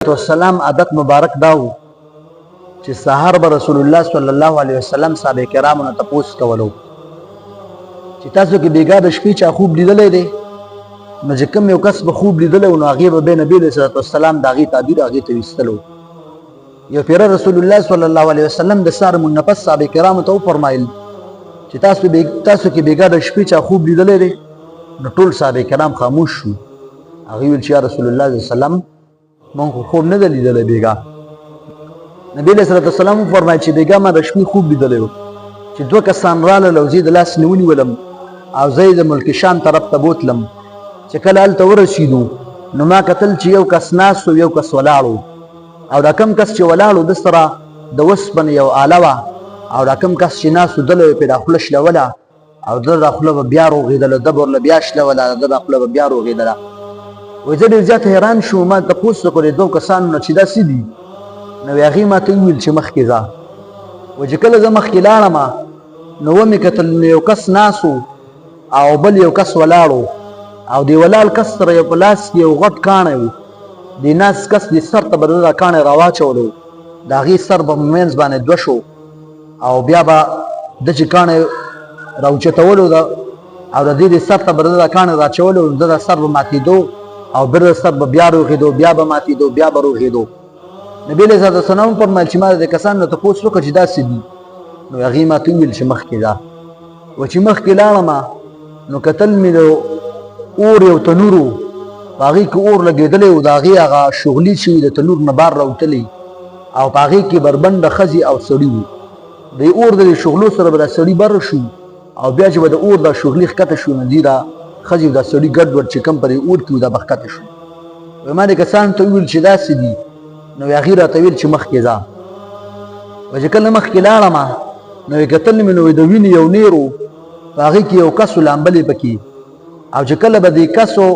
والسلام عادت مبارک داو چې سحر به رسول الله صلی الله علیه وسلم صحابه کرامو نه تپوس کولو چې تاسو کې بیګا د شپې چا خوب لیدلې دی نو چې کوم یو کس به خوب لیدلې نو هغه به نبی صلی الله علیه وسلم داغي تعبیر هغه ته وستلو یو پیر رسول الله صلی الله علیه وسلم د سحر منفس صحابه کرامو ته فرمایل چې تاسو کې بیګا د شپې چا خوب لیدلې دی نو ټول صحابه کرام خاموش شو هغه ویل چې رسول الله صلی الله علیه وسلم مونږ خوب نه لیدلې بیګا نبی صلی الله علیه وسلم فرمایي چې بیګا ما د شپې خوب لیدلې چې دوه کسان رااله او زید لاس نیونی ولم او زید ملک شام طرف ته بوتلم چې کله هلته ورسېدو نو ما کتل چې یو کس ناست و یو کس ولاړو او دا کم کس چې ولاړو د سره د وسپنې یو آله وه او دا کم کس چې ناست و دله پرې دا خوله شلوله او د دا خوله به بیا روغېدله ده به ورله بیا شلوله د دا خوله به بیا روغېدله وایي زه ډېر زیات حیران شوم ما تپوس وکړې دوو کسانو نه چې دا څه دي نو هغې ما ته وویل چې مخکې ځه وایي چې کله زه مخکې لاړم نو ومې کتل نو یو کس ناست او بل یو کس ولاړو او دی ولاړ کس سره یو په لاس کې یو غټ کاڼی و دی ناست کس د سر ته به ده دا کاڼی راواچولو د هغې سر به منځ باندې دوه شو او بیا به ده چې کاڼی راوچتولو ده او د دې د سر ته به ده دا کاڼی راچولو نو ده د سر به ماتېدو او بر سر به بیا روغېدو بیا به ماتېدو بیا به روغېدو نبي علیه الصلاة والسلام فرمایل چې ما د کسانو نه تپوس وکړه چې داسې دي نو هغې ما ته وویل چې مخکې ځه و چې مخکې لاړم نو کتل مې د اور یو تنور و په هغې کې اور لګېدلی و د هغې هغه شغلي چې وي د تنور نه بار راوتلی او په هغې کې بربنډه ښځې او سړي وو د اور د شغلو سره به دا سړي بر شو او بیا چې به د اور دا شغلي ښکته شو نو دي دا ښځې دا سړي ګډ وډ چې کوم په دې اور کې و دا به ښکته شو وایي ما دې کسانو ته وویل چې داسې دي نو هغې راته ویل چې مخکې ځه وایي چې کله مخکې لاړم نو یې کتل مې نو د وینې یو نیر و په هغې کې یو کس و لامبلې پکې او چې کله به دې کسو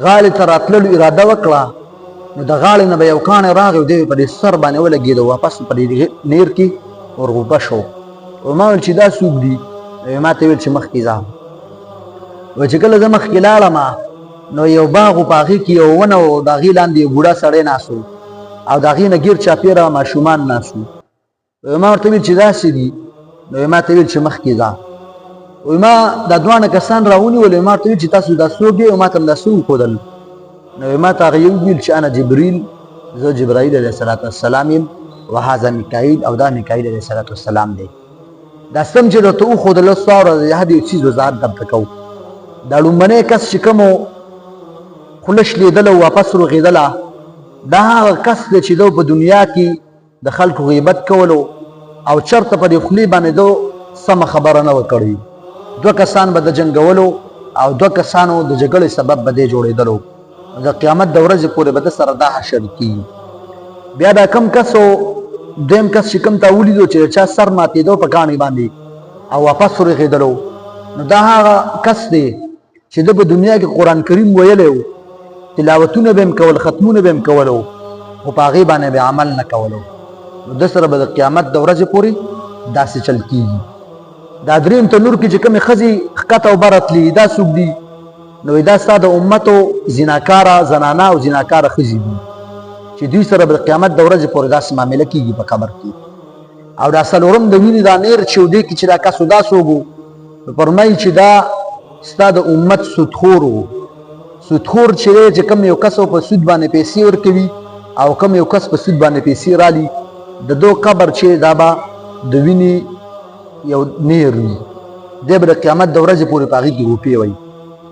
غاړې ته راتللو اراده وکړه نو د غاړې نه به یو کاڼی راغی او دی په دې سر باندې ولګېده واپس په دې نیر کې ورغوپه شو وایي ما ویل چې دا څوک دي نو ما ته ویل چې مخکې ځه وایي چې کله زه مخکې لاړم نو یو باغ و په هغې کې یو ونه و د هغې لاندې یو بوډا سړی ناست و او د هغې نه ګیر چاپېره ماشومان ناست وو وایي ما ورته ویل چې داسې دي نو ما ته ویل چې مخکې ځه وایي ما دا دواړه کسان راونیول ما ورته ویل چې تاسو دا څوک دی او ما ته هم دا څه وښودل نو ما ته هغه وویل چې انا جبریل زه جبرائیل علیه السلام یم وهذا میکایل او دا میکایل علیه السلام دی دا سم چې درته وښودل ستا ورځ د هر یو څیز وضاحت درته کوو دا لومبنی کس چې کومو خوله شلېدله واپس روغېدله دا هغه کس دی چې ده په دنیا کې د خلکو غیبت کولو او چرته په دې خولې باندې ده سمه خبره نه وه کړې دوه کسان به د جنګولو او دوه کسانو د جګړې سبب به دی جوړېدلو د قیامت د ورځې پورې به د سره دا حشر کېږي بیا دا کم کس و دویم کس چې کوم ته ولیدو چې د چا سر ماتېدو په کاڼي باندې او واپس ورغېدلو نو دا هغه کس دی چې ده په دنیا کې قرآن کریم ویلی و تلاوتونه به هم کول ختمونه به هم کولو خو په هغې باندې به عمل نه کولو نو ده سره به د قیامت د ورځې پورې داسې چل کېږي دا درېیم تنور کې چې کومې ښځې ښکته او بره تلي دا څوک دي نو دا ستا د امتو زناکاره زنانه او زناکاره ښځې دي چې دوی سره به د قیامت د ورځې پورې داسې معامله کېږي په قبر کې او دا څلورم د وینې دا نیر چې و دې کې چې دا کس و دا څوک و نو فرمایي چې دا ستا د امت سودخور و سودخور چې دی چې کوم یو کس په سود باندې پیسې ورکوي او کوم یو کس په سود باندې پیسې رالي د دو قبر چې دا به د وینې یو نیر وي دی به د قیامت د ورځې پورې په هغې کې روپې وایي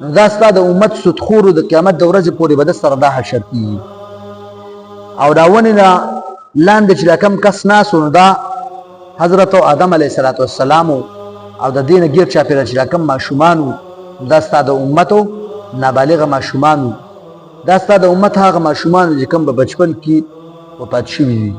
نو دا ستا د امت سودخورو د قیامت د ورځې پورې به د سره دا حشر کېږي او دا ونې نه لاندې چې دا کم کس ناست نو دا حضرت آدم علیه السلام او د دې نه ګیر چاپېره چې دا کم ماشومان وو دا ستا د امتو نابالغه ماشومان وو دا ستا د امت هغه ماشومان چې کوم په بچپن کې وفات شوي دي